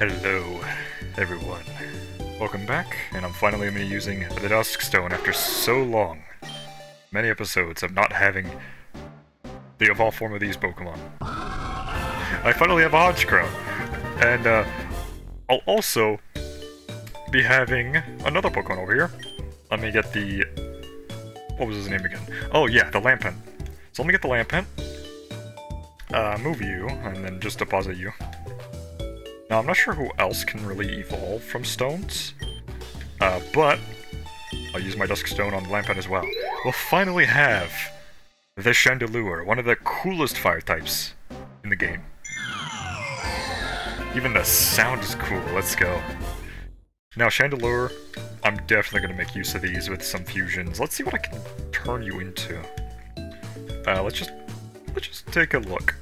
Hello, everyone. Welcome back, and I'm finally going to be using the Duskstone after so long. Many episodes of not having the evolved form of these Pokemon. I finally have a Honchkrow, and I'll also be having another Pokemon over here. Let me get the... what was his name again? Oh yeah, the Lampent. So let me get the Lampent, move you, and then just deposit you. Now, I'm not sure who else can really evolve from stones, but I'll use my Duskstone on the Lampent as well. We'll finally have the Chandelure, one of the coolest fire types in the game. Even the sound is cool, let's go. Now, Chandelure, I'm definitely going to make use of these with some fusions. Let's see what I can turn you into. Let's just take a look.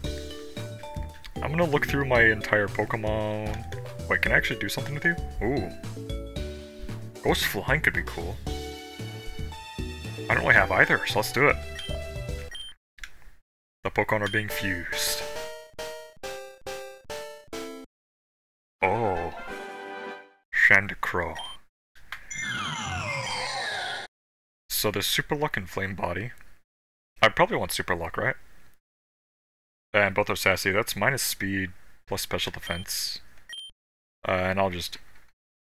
I'm gonna look through my entire Pokemon... Wait, can I actually do something with you? Ooh. Ghost Flying could be cool. I don't really have either, so let's do it. The Pokemon are being fused. Oh. Shandacrow. So there's Super Luck and Flame Body. I'd probably want Super Luck, right? And both are sassy. That's minus speed plus special defense. And I'll just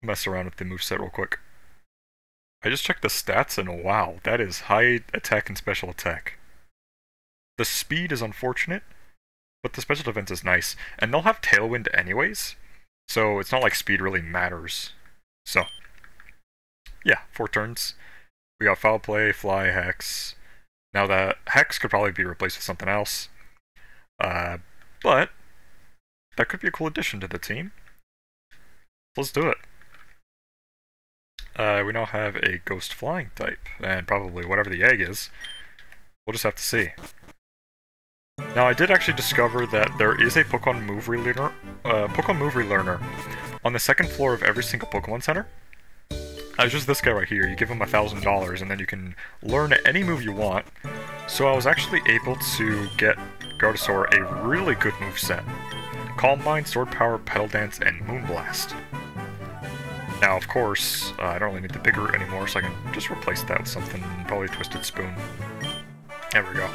mess around with the moveset real quick. I just checked the stats and wow, that is high attack and special attack. The speed is unfortunate, but the special defense is nice. And they'll have Tailwind anyways, so it's not like speed really matters. So, yeah, 4 turns. We got Foul Play, Fly, Hex. Now that Hex could probably be replaced with something else. But that could be a cool addition to the team. Let's do it. We now have a Ghost Flying type, and probably whatever the egg is. We'll just have to see. Now, I did actually discover that there is a Pokemon Move Relearner, on the second floor of every single Pokemon Center. It's just this guy right here. You give him $1,000, and then you can learn any move you want. So I was actually able to get Gardevoir a really good moveset. Calm Mind, Sword Power, Petal Dance, and Moonblast. Now, of course, I don't really need the big root anymore, so I can just replace that with something, probably Twisted Spoon. There we go.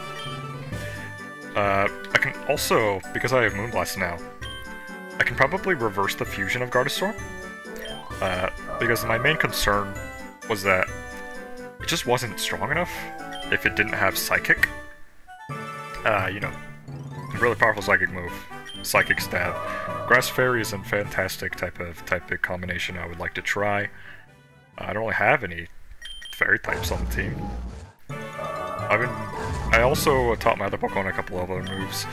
I can also, because I have Moonblast now, I can probably reverse the fusion of Gardevoir. Because my main concern was that it just wasn't strong enough if it didn't have Psychic. You know, a really powerful Psychic move. Psychic Stab. Grass Fairy is a fantastic type of combination I would like to try. I don't really have any Fairy types on the team. I also taught my other Pokemon a couple of other moves.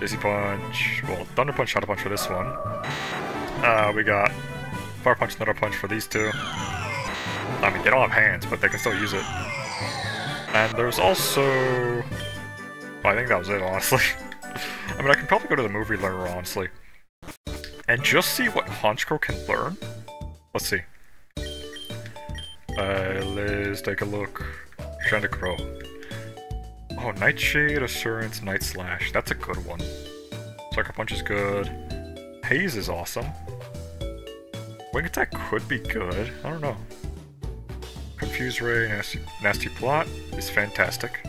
Dizzy Punch, well, Thunder Punch, Shadow Punch for this one. We got Fire Punch, Thunder Punch for these two. I mean, they don't have hands, but they can still use it. And there's also... I think that was it, honestly. I mean, I can probably go to the Move Relearner, honestly. And just see what Honchkrow can learn. Let's see. Let's take a look. Shandacrow. Oh, Nightshade, Assurance, Night Slash. That's a good one. Sucker Punch is good. Haze is awesome. Wing Attack could be good. I don't know. Confuse Ray, Nasty Plot is fantastic.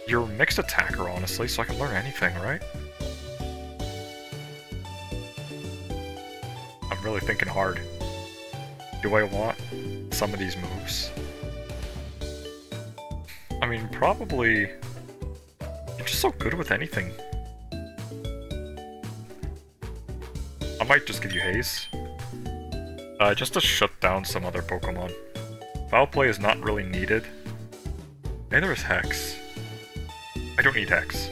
You're a mixed attacker, honestly, so I can learn anything, right? I'm really thinking hard. Do I want some of these moves? I mean, probably... You're just so good with anything. I might just give you Haze. Just to shut down some other Pokemon. Foul Play is not really needed. Neither is Hex. I don't need Hex.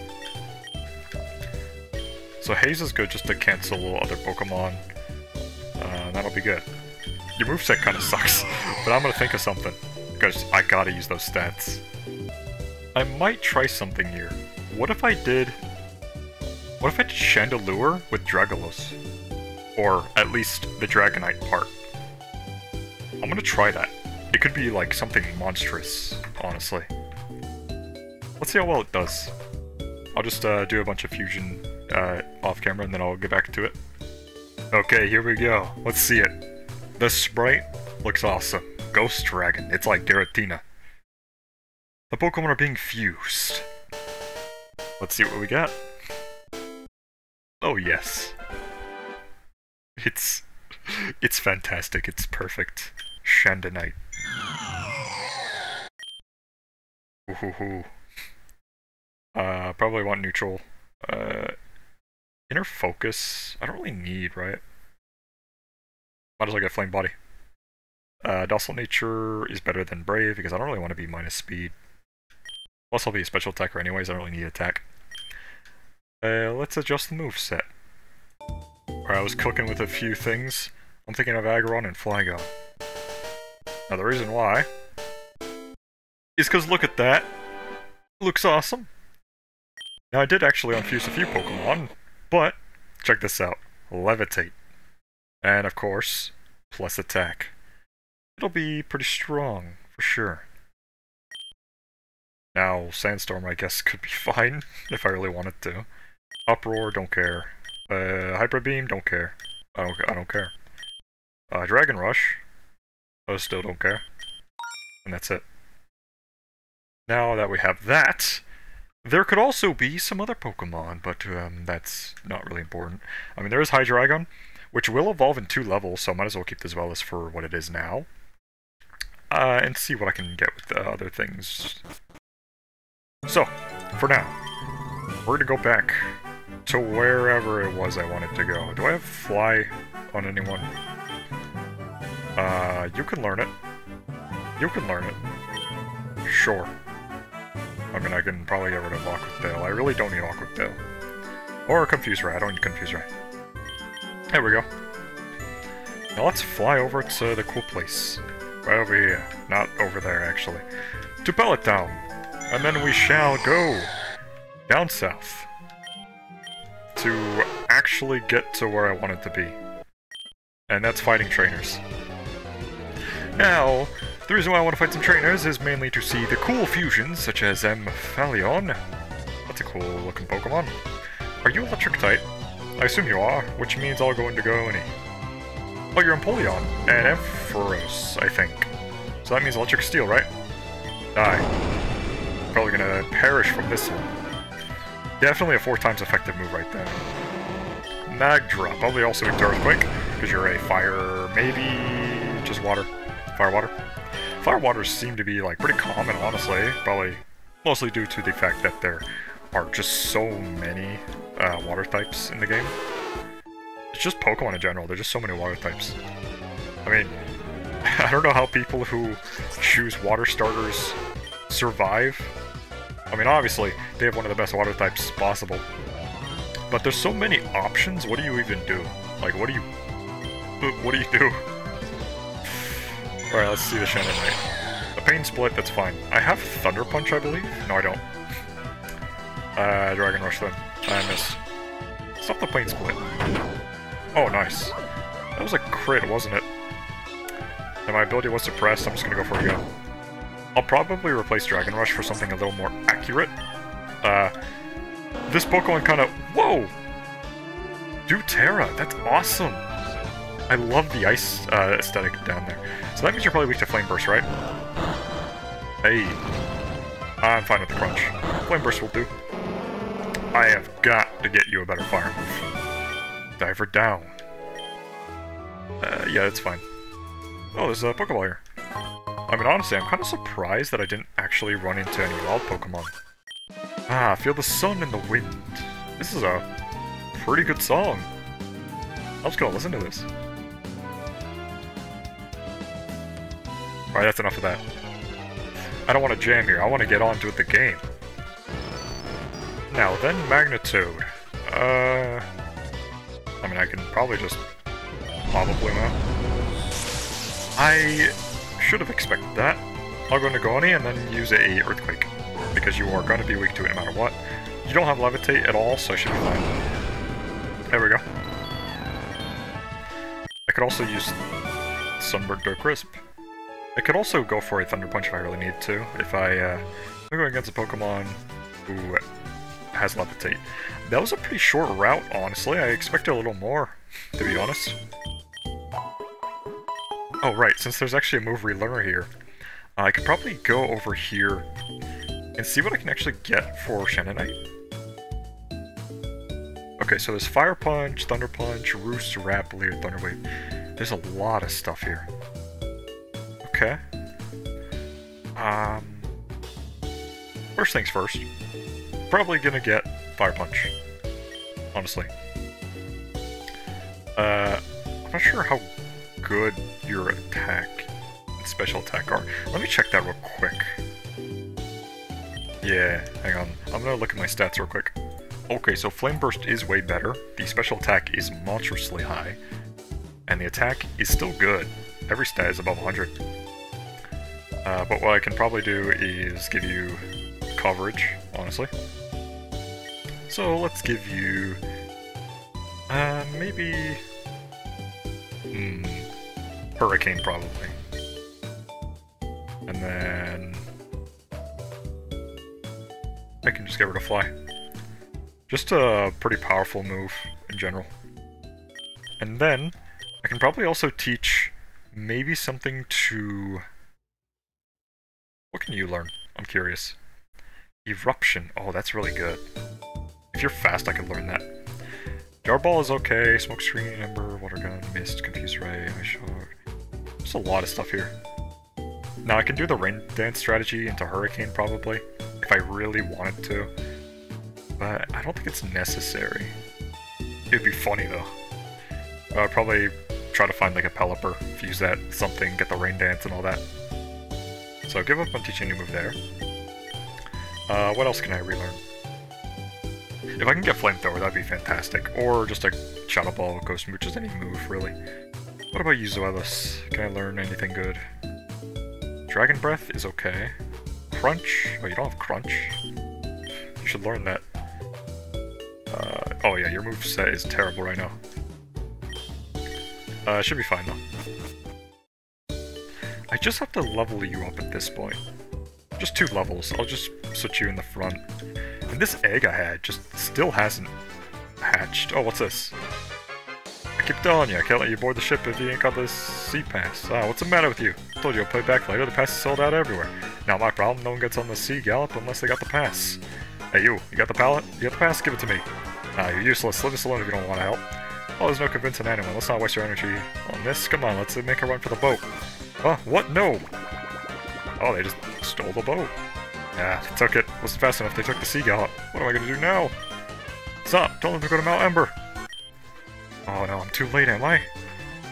So Haze is good just to cancel other Pokemon. That'll be good. Your moveset kind of sucks, but I'm gonna think of something. Because I gotta use those stats. I might try something here. What if I did Chandelure with Dragalos? Or at least the Dragonite part. I'm gonna try that. It could be like something monstrous, honestly. Let's see how well it does. I'll just do a bunch of fusion off camera and then I'll get back to it. Okay, here we go. Let's see it. The sprite looks awesome. Ghost Dragon. It's like Giratina. The Pokemon are being fused. Let's see what we got. Oh yes. It's fantastic. It's perfect. Shandonite. Ooh. Probably want neutral. Inner Focus. I don't really need, right? Might as well get Flame Body. Docile Nature is better than Brave because I don't really want to be minus speed. Plus I'll be a special attacker anyways, I don't really need attack. Let's adjust the moveset. Alright, I was cooking with a few things. I'm thinking of Aggron and Flygon. Now the reason why is because look at that. Looks awesome. Now I did actually unfuse a few Pokemon, but check this out. Levitate. And of course, plus attack. It'll be pretty strong, for sure. Now, Sandstorm I guess could be fine, if I really wanted to. Uproar, don't care. Hyper Beam, don't care. I don't care. Dragon Rush, I still don't care. And that's it. Now that we have that, there could also be some other Pokemon, but that's not really important. I mean, there is Hydreigon, which will evolve in 2 levels, so I might as well keep the Zweilous for what it is now. And see what I can get with the other things. So, for now, we're gonna go back to wherever it was I wanted to go. Do I have Fly on anyone? You can learn it. You can learn it. Sure. I mean, I can probably get rid of Aqua Tail. I really don't need Aqua Tail. Or Confuse Ray. I don't need Confuse Ray. There we go. Now let's fly over to the cool place. Right over here. Not over there, actually. To Pellet Town. And then we shall go down south. To actually get to where I wanted to be. And that's fighting trainers. Now, the reason why I want to fight some trainers is mainly to see the cool fusions, such as Amphareon. That's a cool looking Pokemon. Are you electric type? I assume you are, which means I'll go into Goni. Oh, you're Empoleon, and Ampharos, I think. So that means electric steel, right? Die. Probably gonna perish from this one. Definitely a 4 times effective move right there. Magdra, probably also into Earthquake, because you're a fire, maybe just water. Fire water. Fire waters seem to be like pretty common, honestly. Probably mostly due to the fact that there are just so many water types in the game. It's just Pokemon in general. There's just so many water types. I mean, I don't know how people who choose water starters survive. I mean, obviously, they have one of the best water types possible. But there's so many options, what do you even do? Like, what do you do? Alright, let's see the Shandonite. A Pain Split, that's fine. I have Thunder Punch, I believe? No, I don't. Dragon Rush then. I missed. Stop the Pain Split. Oh, nice. That was a crit, wasn't it? And my ability was suppressed, I'm just gonna go for it again. I'll probably replace Dragon Rush for something a little more accurate. This Pokemon kinda... Whoa! Doterra, that's awesome! I love the ice aesthetic down there. So that means you're probably weak to Flame Burst, right? Hey. I'm fine with the crunch. Flame Burst will do. I have got to get you a better fire move. Diver down. Yeah, that's fine. Oh, there's a Pokeball here. I mean, honestly, I'm kind of surprised that I didn't actually run into any wild Pokemon. Ah, feel the sun and the wind. This is a pretty good song. I'm just gonna listen to this. Alright, that's enough of that. I don't want to jam here, I want to get on to the game. Now then, Magnitude. I mean, I can probably just Lava Plume out. I should have expected that. I'll go into Goni and then use a Earthquake, because you are going to be weak to it no matter what. You don't have Levitate at all, so I should be fine. There we go. I could also use Sunburnt to Crisp. I could also go for a Thunder Punch if I really need to. If I'm going against a Pokemon who has Levitate. that was a pretty short route, honestly. I expected a little more, to be honest. Oh, right, since there's actually a move relearner here, I could probably go over here and see what I can actually get for Shannonite. Okay, so there's Fire Punch, Thunder Punch, Roost, Wrap, Leer, Thunder Wave. There's a lot of stuff here. Okay. First things first. Probably gonna get Fire Punch. Honestly. I'm not sure how good your attack and special attack are. Let me check that real quick. Yeah, hang on. I'm gonna look at my stats real quick. Okay, so Flame Burst is way better. The special attack is monstrously high. And the attack is still good. Every stat is above 100. But what I can probably do is give you coverage, honestly. So let's give you... maybe... Hurricane, probably. And then... I can just get rid of Fly. Just a pretty powerful move, in general. And then, I can probably also teach maybe something to... What can you learn? I'm curious. Eruption. Oh, that's really good. If you're fast, I can learn that. Jar Ball is okay. Smoke Screen, Ember, Water Gun, Mist, Confuse Ray, Ice Shard. There's a lot of stuff here. Now, I can do the Rain Dance strategy into Hurricane, probably, if I really wanted to. But I don't think it's necessary. It'd be funny, though. I'd probably try to find, like, a Pelipper, fuse that, something, get the Rain Dance and all that. So give up on teaching a new move there. What else can I relearn? If I can get Flamethrower, that'd be fantastic. Or just a Shadow Ball, Ghost Mooch, just any move, really. What about you, Zoelis? Can I learn anything good? Dragon Breath is okay. Crunch? Oh, you don't have Crunch? You should learn that. Oh yeah, your moveset is terrible right now. It should be fine, though. I just have to level you up at this point. Just 2 levels. I'll just switch you in the front. And this egg I had just still hasn't hatched. Oh, what's this? I keep telling you, I can't let you board the ship if you ain't got this sea pass. Ah, what's the matter with you? I told you I'll play back later, the pass is sold out everywhere. Not my problem, no one gets on the sea gallop unless they got the pass. Hey you got the pallet? You got the pass? Give it to me. Nah, you're useless, leave us alone if you don't want to help. Oh, there's no convincing anyone, let's not waste your energy on this. Come on, let's make a run for the boat. Oh, what? No! Oh, they just stole the boat. Yeah, they took it. Wasn't fast enough, they took the sea gallop. What am I gonna do now? Stop! Don't let them go to Mount Ember! Oh no, I'm too late, am I?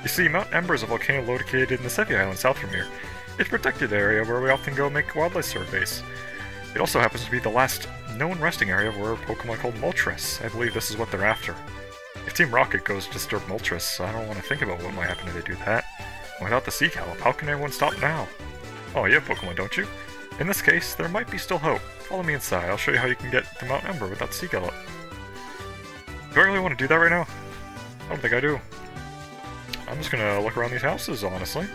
You see, Mount Ember is a volcano located in the Sevi Island south from here. It's a protected area where we often go make wildlife surveys. It also happens to be the last known resting area for a Pokemon called Moltres. I believe this is what they're after. If Team Rocket goes to disturb Moltres, I don't want to think about what might happen if they do that. And without the Sea Gallop, how can everyone stop now? Oh, you have Pokemon, don't you? In this case, there might be still hope. Follow me inside, I'll show you how you can get to Mount Ember without Sea Gallop. Do I really want to do that right now? I don't think I do. I'm just gonna look around these houses, honestly.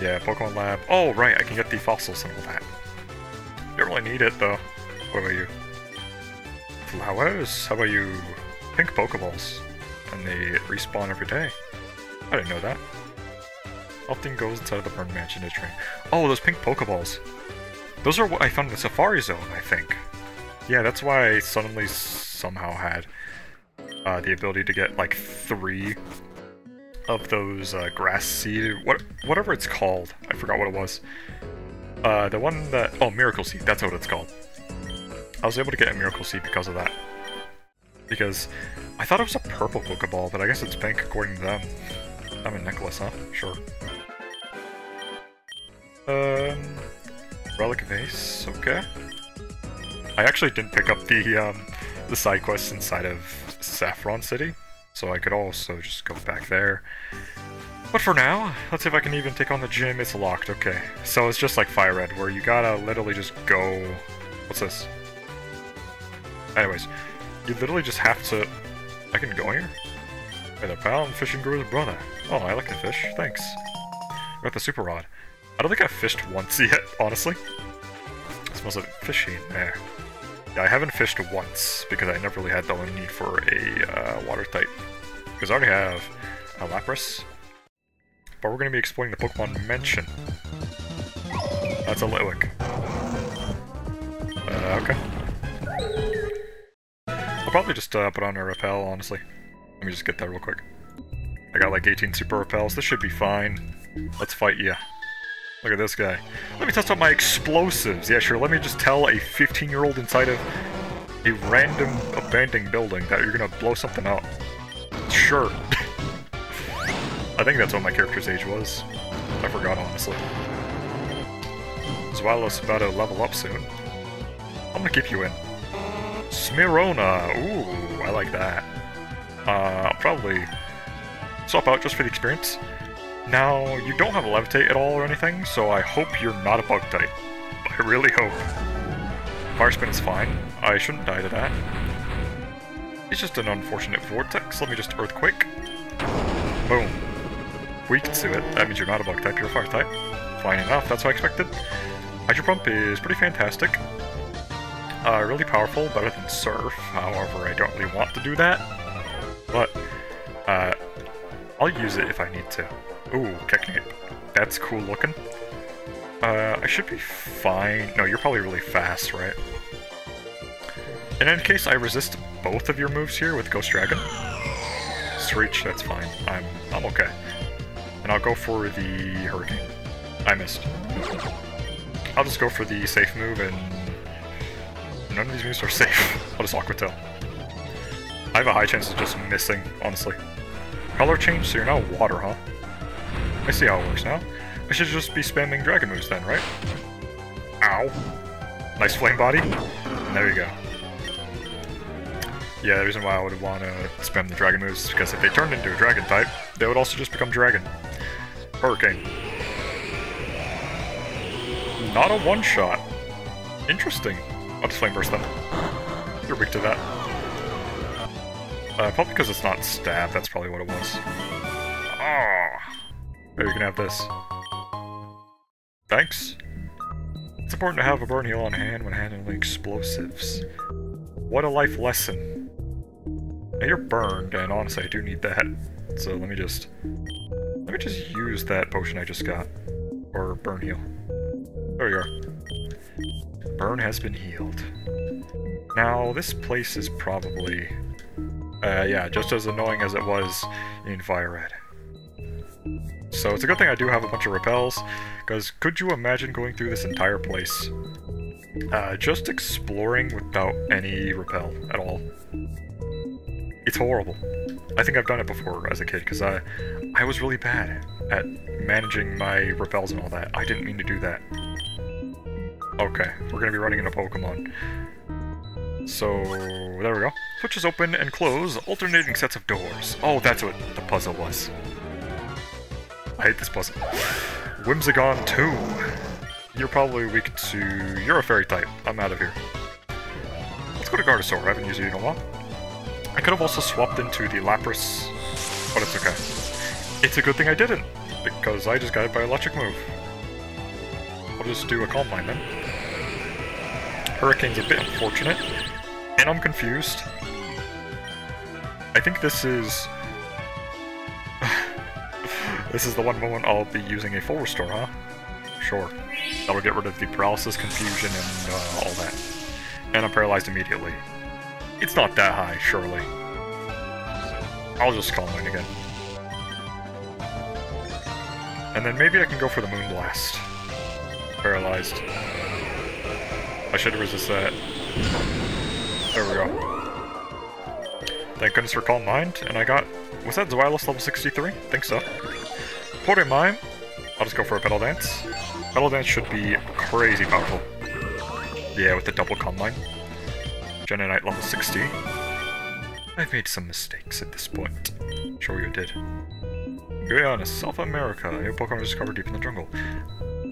Yeah, Pokemon Lab. Oh, right, I can get the fossils and all that. Don't really need it, though. What about you? Flowers? How about you? Pink Pokeballs. And they respawn every day. I didn't know that. Often goes inside of the Burn Mansion to train. Oh, those pink Pokeballs. Those are what I found in the Safari Zone, I think. Yeah, that's why I suddenly somehow had the ability to get, like, 3 of those grass seed, whatever it's called. I forgot what it was. The one that... Oh, Miracle Seed, that's what it's called. I was able to get a Miracle Seed because of that. Because I thought it was a purple Pokeball, but I guess it's pink according to them. I'm a necklace, huh? Sure. Relic Vase, okay. I actually didn't pick up the side quests inside of Saffron City, so I could also just go back there. But for now, let's see if I can even take on the gym. It's locked, okay. So it's just like Fire Red, where you gotta literally just go... What's this? Anyways, you literally just have to... I can go here? Hey there, pal, I'm Fishing Guru's brother. Oh, I like to fish, thanks. Got the Super Rod. I don't think I've fished once yet, honestly. It smells like fishy in there. Yeah, I haven't fished once, because I never really had the need for a water type. Because I already have a Lapras. But we're going to be exploring the Pokemon mentioned. That's a Litwick. Okay. I'll probably just put on a Repel, honestly. Let me just get that real quick. I got like 18 Super Repels, this should be fine. Let's fight ya. Look at this guy. Let me test out my explosives. Yeah, sure, let me just tell a 15-year-old inside of a random abandoned building that you're gonna blow something up. Sure. I think that's what my character's age was. I forgot, honestly. Zweilous about to level up soon. I'm gonna keep you in. Smirona! Ooh, I like that. I'll probably swap out just for the experience. Now, you don't have a Levitate at all or anything, so I hope you're not a Bug type. I really hope. Fire Spin is fine. I shouldn't die to that. It's just an unfortunate vortex. Let me just Earthquake. Boom. Weak to it. That means you're not a Bug type, you're a Fire type. Fine enough, that's what I expected. Hydro Pump is pretty fantastic. Really powerful, better than Surf. However, I don't really want to do that. But, I'll use it if I need to. Ooh, Keknate. That's cool looking. I should be fine. No, you're probably really fast, right? In any case, I resist both of your moves here with Ghost Dragon. Screech, that's fine. I'm okay. And I'll go for the Hurricane. I missed. I'll just go for the safe move, and none of these moves are safe. I'll just Aqua Tail. I have a high chance of just missing, honestly. Color change, so you're now water, huh? I see how it works now. I should just be spamming dragon moves then, right? Ow. Nice flame body. And there you go. Yeah, the reason why I would want to spam the dragon moves is because if they turned into a dragon type, they would also just become dragon. Hurricane. Not a one-shot. Interesting. I'll just flame burst them. You're weak to that. Probably because it's not stab, that's probably what it was. Oh. There, you can have this. Thanks. It's important to have a burn heal on hand when handling explosives. What a life lesson. Now you're burned, and honestly I do need that. So let me just use that potion I just got. Or burn heal. There you are. Burn has been healed. Now this place is probably yeah, just as annoying as it was in Fire Red. So it's a good thing I do have a bunch of repels, because could you imagine going through this entire place just exploring without any repel at all? It's horrible. I think I've done it before as a kid, because I was really bad at managing my repels and all that. I didn't mean to do that. Okay, we're going to be running into Pokemon. So, there we go. Switches open and close, alternating sets of doors. Oh, that's what the puzzle was. I hate this puzzle. Whimsicott 2. You're probably weak to... You're a fairy type. I'm out of here. Let's go to Gardevoir. I haven't used it in a while. I could have also swapped into the Lapras, but it's okay. It's a good thing I didn't, because I just got it by electric move. I'll just do a Calm Mind then. Hurricane's a bit unfortunate, and I'm confused. I think this is... this is the one moment I'll be using a full restore, huh? Sure. That'll get rid of the paralysis, confusion, and all that. And I'm paralyzed immediately. It's not that high, surely. I'll just Calm Mind again. And then maybe I can go for the Moonblast. Paralyzed. I should resist that. There we go. Thank goodness for Calm Mind, and I got... Was that Zweilous level 63? Think so. Mime. I'll just go for a Petal Dance. Petal Dance should be crazy powerful. Yeah, with the double Calm Mind. Genonite level 60. I've made some mistakes at this point. Sure you did. Guyana, South America. A new Pokemon discovered deep in the jungle.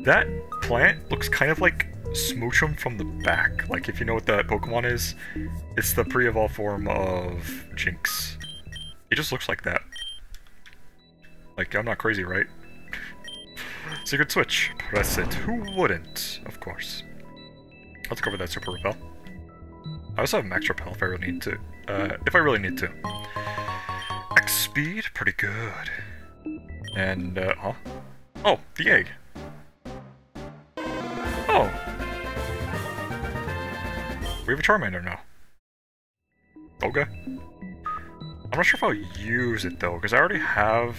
That plant looks kind of like Smoochum from the back. Like, if you know what that Pokemon is, it's the pre-evolved form of Jinx. It just looks like that. Like, I'm not crazy, right? Secret Switch. Press it. Who wouldn't? Of course. Let's go for that Super Repel. I also have max repel if I really need to. X speed, pretty good. And, huh? Oh, the egg. Oh. We have a Charmander now. Okay. I'm not sure if I'll use it though, because I already have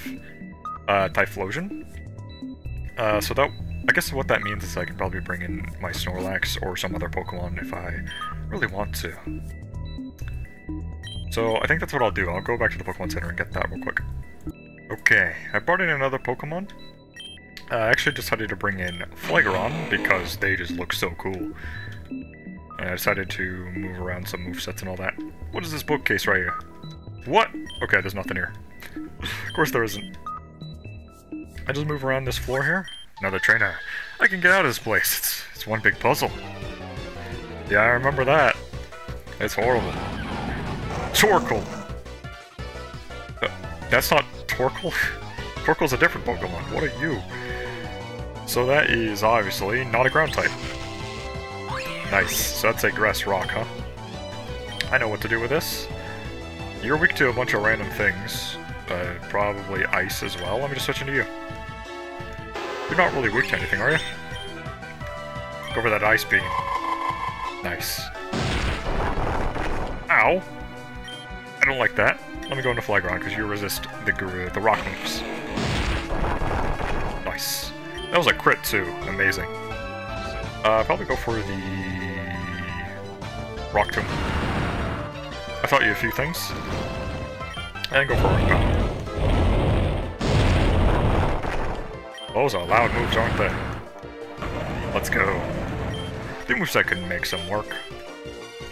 Typhlosion. So that, I guess what that means is I can probably bring in my Snorlax or some other Pokemon if I really want to. So I think that's what I'll do. I'll go back to the Pokemon Center and get that real quick. Okay, I brought in another Pokemon. I actually decided to bring in Flareon because they just look so cool. And I decided to move around some movesets and all that. What is this bookcase right here? What? Okay, there's nothing here. Of course there isn't. I just move around this floor here. Another trainer. I can get out of this place. It's one big puzzle. Yeah, I remember that. It's horrible. Torkoal! That's not Torkoal? Torkoal's a different Pokemon. What are you? So that is obviously not a ground type. Nice. So that's a grass rock, huh? I know what to do with this. You're weak to a bunch of random things. Probably ice as well. Let me just switch into you. You're not really weak to anything, are you? Go for that ice beam. Nice. Ow! I don't like that. Let me go into Flareon because you resist the rock moves. Nice. That was a crit too. Amazing. Probably go for the Rock Tomb. I taught you a few things. And go for a Rock. Those are loud moves, aren't they? Let's go. The moveset can make some work.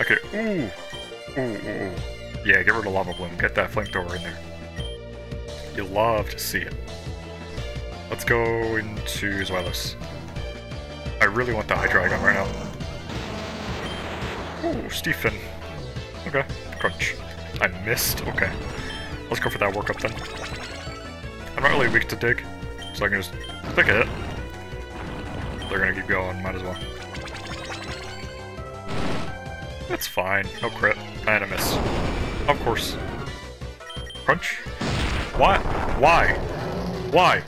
Okay, ooh. Yeah, get rid of Lava Bloom. Get that flamethrower in there. You love to see it. Let's go into Zweilous. I really want the Hydreigon right now. Ooh, Stephen. Okay, crunch. I missed. Okay. Let's go for that workup then. I'm not really weak to dig, so I can just pick it. They're gonna keep going, might as well. That's fine. No crit. And a miss. Of course. Crunch? What? Why? Why?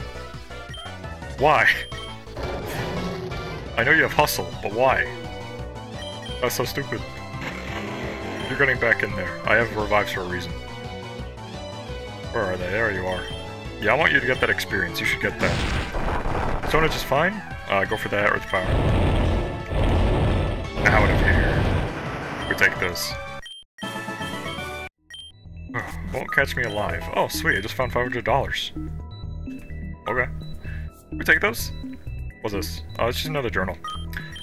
Why? I know you have hustle, but why? That's so stupid. You're getting back in there. I have revives for a reason. Where are they? There you are. Yeah, I want you to get that experience. You should get that. Sona just fine? Go for that Earth Power. Out of here. We take this. Won't catch me alive. Oh, sweet. I just found $500. Okay. We take those? What's this? Oh, it's just another journal.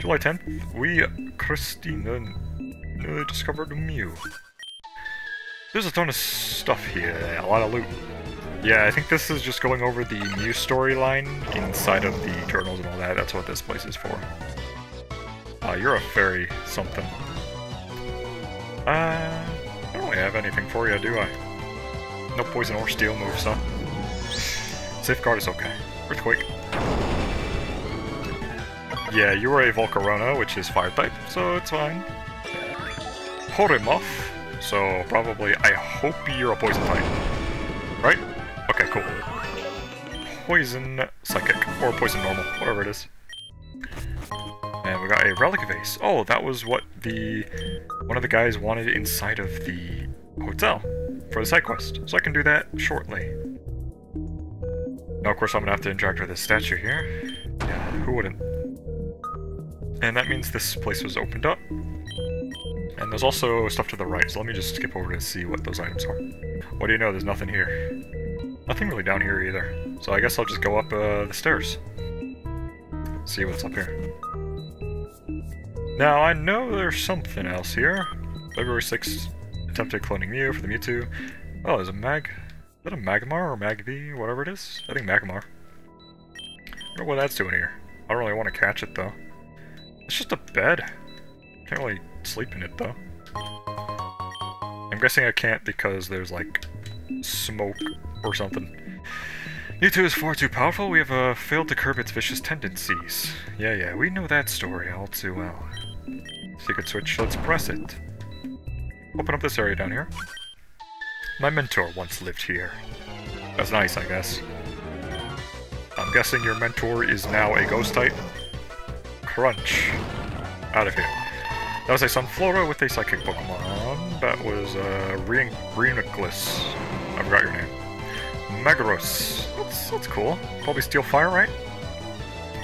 July 10th, we, Christina, newly discovered a Mew. There's a ton of stuff here, a lot of loot. Yeah, I think this is just going over the Mew storyline inside of the journals and all that. That's what this place is for. You're a fairy something. I don't really have anything for you, do I? No poison or steel moves, huh? Safeguard is okay. Earthquake. Yeah, you were a Volcarona, which is fire type, so it's fine. Horimuff, so probably, I hope you're a poison type. Right? Okay, cool. Poison psychic, or poison normal, whatever it is. And we got a relic vase. Oh, that was what one of the guys wanted inside of the hotel for the side quest. So I can do that shortly. Now, of course, I'm gonna have to interact with this statue here. Yeah, who wouldn't? And that means this place was opened up. And there's also stuff to the right, so let me just skip over to see what those items are. What do you know? There's nothing here. Nothing really down here either. So I guess I'll just go up the stairs. See what's up here. Now, I know there's something else here. February 6th, attempted cloning Mew for the Mewtwo. Oh, there's a Is that a Magmar or Magby, whatever it is? I think Magmar. I don't know what that's doing here. I don't really want to catch it, though. It's just a bed. Can't really sleep in it, though. I'm guessing I can't because there's, like, smoke or something. Mewtwo is far too powerful. We have failed to curb its vicious tendencies. Yeah, we know that story all too well. Secret switch, let's press it. open up this area down here. My mentor once lived here. That's nice, I guess. I'm guessing your mentor is now a ghost type. Crunch. Out of here. That was a Sunflora with a psychic Pokemon. That was Reuniclus. I forgot your name. Megaros. That's cool. Probably Steel Fire, right?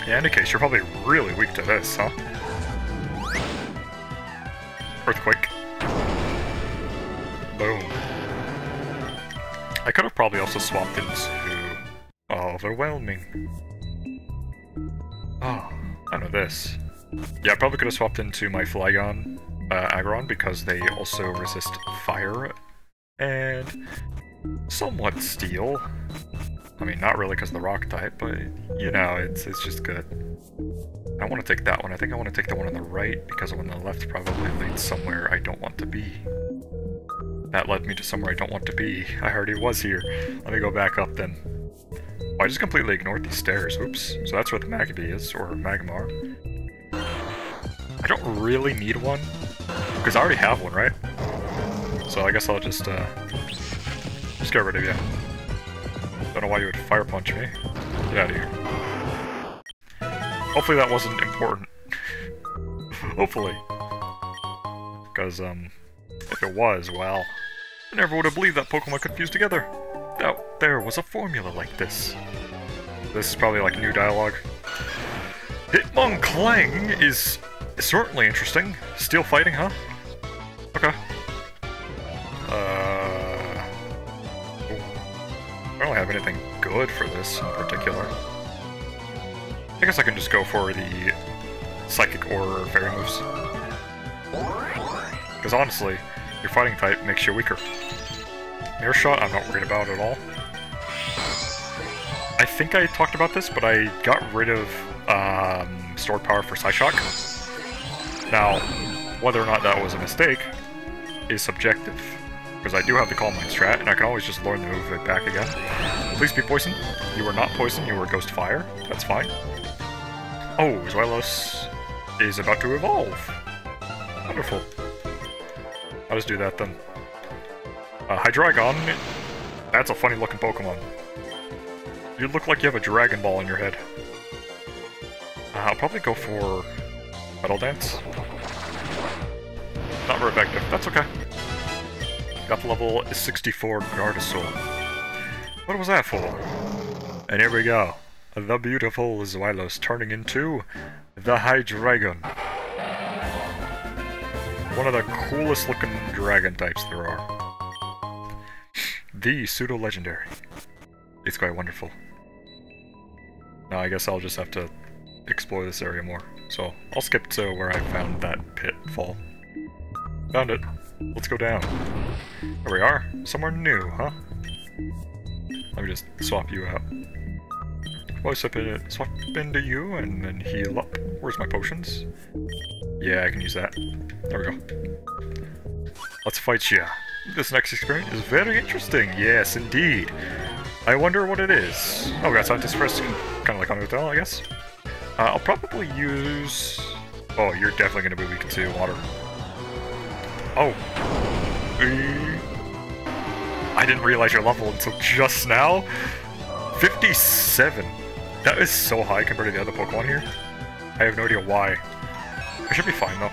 Yeah, in any case, you're probably really weak to this, huh? Earthquake. Boom. I could have probably also swapped into Overwhelming. Oh, I know this. Yeah, I probably could have swapped into my Flygon Aggron because they also resist fire and somewhat steel. I mean, not really because of the rock type, but you know, it's just good. I want to take that one. I think I want to take the one on the right because the one on the left probably leads somewhere I don't want to be. That led me to somewhere I don't want to be. I already was here. Let me go back up then. Oh, I just completely ignored these stairs. Oops. So that's where the Magby is, or Magmar. I don't really need one, because I already have one, right? So I guess I'll just get rid of you. Don't know why you would fire punch me. Get out of here. Hopefully that wasn't important. Hopefully. Because, if it was, well, I never would have believed that Pokemon could fuse together. Now, there was a formula like this. This is probably like new dialogue. Hitmonchan is certainly interesting. Steel fighting, huh? Okay. I don't have anything good for this in particular. I guess I can just go for the Psychic or Fairy moves. Because honestly, your fighting type makes you weaker. Mirror Shot, I'm not worried about at all. I think I talked about this, but I got rid of stored power for Psyshock. Now, whether or not that was a mistake is subjective. Because I do have the Calm Mind strat, and I can always just learn the move back again. Please be poison. You were not poison, you were Ghost Fire. That's fine. Oh, Zweilous is about to evolve. Wonderful. I'll just do that then. Hydreigon, that's a funny looking Pokemon. You look like you have a Dragon Ball in your head. I'll probably go for Metal Dance. Not very effective, that's okay. Got the level 64 Gardevoir. What was that for? And here we go. The beautiful Zweilous turning into the Hydreigon. One of the coolest looking dragon types there are. The pseudo-legendary. It's quite wonderful. Now I guess I'll just have to explore this area more. So I'll skip to where I found that pitfall. Found it. Let's go down. There we are. Somewhere new, huh? Let me just swap you out. Well, swap into you and then heal up. Where's my potions? Yeah, I can use that. There we go. Let's fight ya. This next experience is very interesting. Yes, indeed. I wonder what it is. Oh, we got Scientist Frisk. Kind of like on Hotel, I guess. I'll probably use... Oh, you're definitely going to be weak to water. Oh. I didn't realize your level until just now. 57. That is so high compared to the other Pokemon here. I have no idea why. I should be fine though.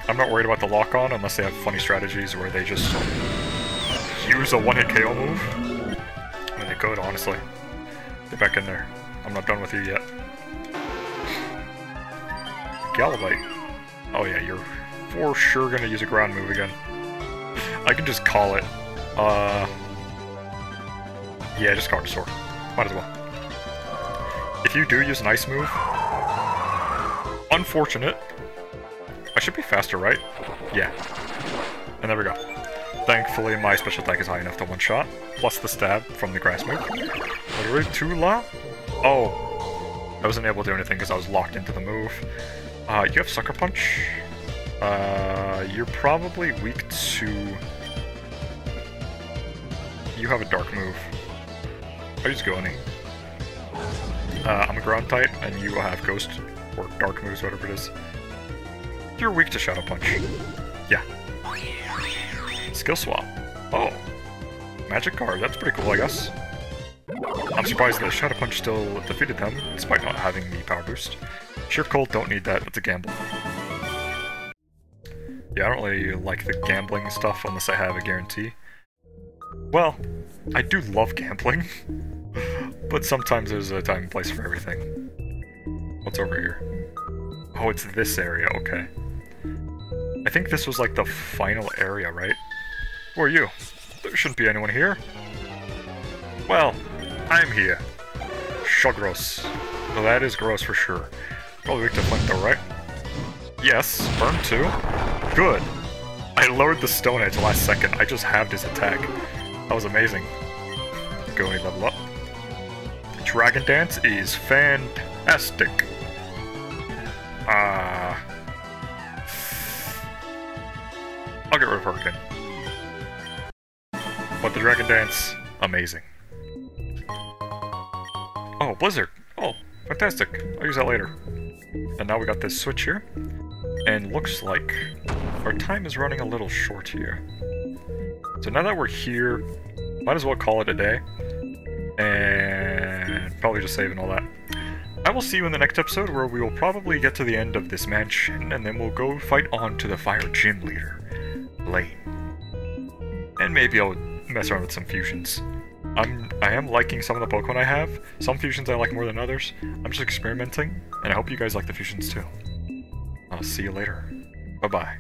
I'm not worried about the lock-on unless they have funny strategies where they just use a one-hit KO move. I mean, they could, honestly. Get back in there. I'm not done with you yet. Gallivite. Oh yeah, you're for sure gonna use a ground move again. I can just call it. Yeah, just Gardevoir. Might as well. If you do use an ice move, unfortunate. I should be faster, right? Yeah. And there we go. Thankfully, my special attack is high enough to one-shot, plus the stab from the grass move. Tula? Oh. I wasn't able to do anything because I was locked into the move. You have Sucker Punch. You're probably weak to... You have a dark move. I use Goani. I'm a ground type, and you will have ghost, or dark moves, whatever it is. You're weak to Shadow Punch. Yeah. skill swap. Oh. Magic card, that's pretty cool, I guess. I'm surprised that Shadow Punch still defeated them, despite not having the power boost. Sheer Cold, don't need that, it's a gamble. Yeah, I don't really like the gambling stuff unless I have a guarantee. Well, I do love gambling, but sometimes there's a time and place for everything. What's over here? Oh, it's this area, okay. I think this was like the final area, right? Who are you? There shouldn't be anyone here. Well, I'm here. Shogros. Well, that is gross for sure. Probably weak to Flint though, right? Yes, burn too. Good. I lowered the Stone Edge last second. I just halved his attack. That was amazing. Going level up. Dragon Dance is fantastic. I'll get rid of her again. But the Dragon Dance, amazing. Oh, Blizzard. Oh, fantastic. I'll use that later. And now we got this switch here. And looks like our time is running a little short here. So now that we're here, might as well call it a day. And probably just save and all that. I will see you in the next episode where we will probably get to the end of this mansion and then we'll go fight on to the Fire Gym Leader, Lane. And maybe I'll mess around with some fusions. I am liking some of the Pokemon I have. Some fusions I like more than others. I'm just experimenting, and I hope you guys like the fusions too. I'll see you later. Bye-bye.